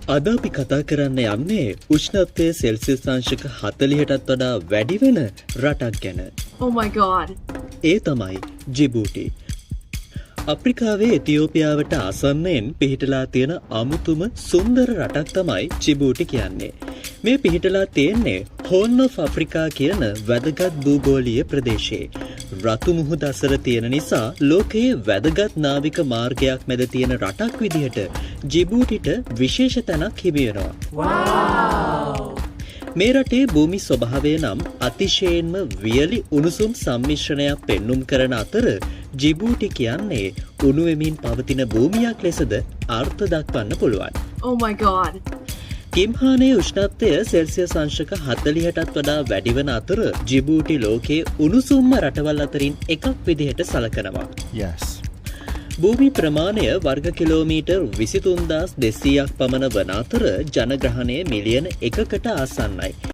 අද අපි කතා කරන්න යන්නේ උෂ්ණත්වය සෙල්සියස් අංශක 40ටත් වඩා වැඩි වෙන රටක් ගැන. Oh my god. ඒ තමයි ජිබූටි. අප්‍රිකාවේ එතියෝපියාවට ආසන්නයෙන් පිහිටලා තියෙන අමුතුම සුන්දර රටක් තමයි ජිබූටි කියන්නේ. මේ පිහිටලා තියෙන්නේ හෝර්න් ඔෆ් අප්‍රිකා කියන වැදගත් භූගෝලීය ප්‍රදේශයේ. රතු මුහුද අසල තියෙන නිසා ලෝකයේ වැදගත් නාවික මාර්ගයක් මැද තියෙන රටක් විදිහට ජිබූටිට විශේෂ තැනක් හිමි වෙනවා. මේ රටේ භූමි ස්වභාවය නම් අතිශයින්ම වියලි උණුසුම් සම්මිශ්‍රණයක් පෙන්눔 කරන අතර ජිබූටි කියන්නේ උණු වෙමින් පවතින භූමියක් ලෙසද අර්ථ දක්වන්න පුළුවන්. Oh my god. කිම්හානේ උෂ්ණත්වය සෙල්සියස් අංශක 40ටත් වඩා වැඩි වන අතර ජිබූටි ලෝකයේ උණුසුම්ම රටවල් අතරින් එකක් විදිහට සලකනවා. Yes. භූමි ප්‍රමාණය වර්ග කිලෝමීටර් 23200ක් පමණ වන අතර ජනග්‍රහණය මිලියන 1කට ආසන්නයි.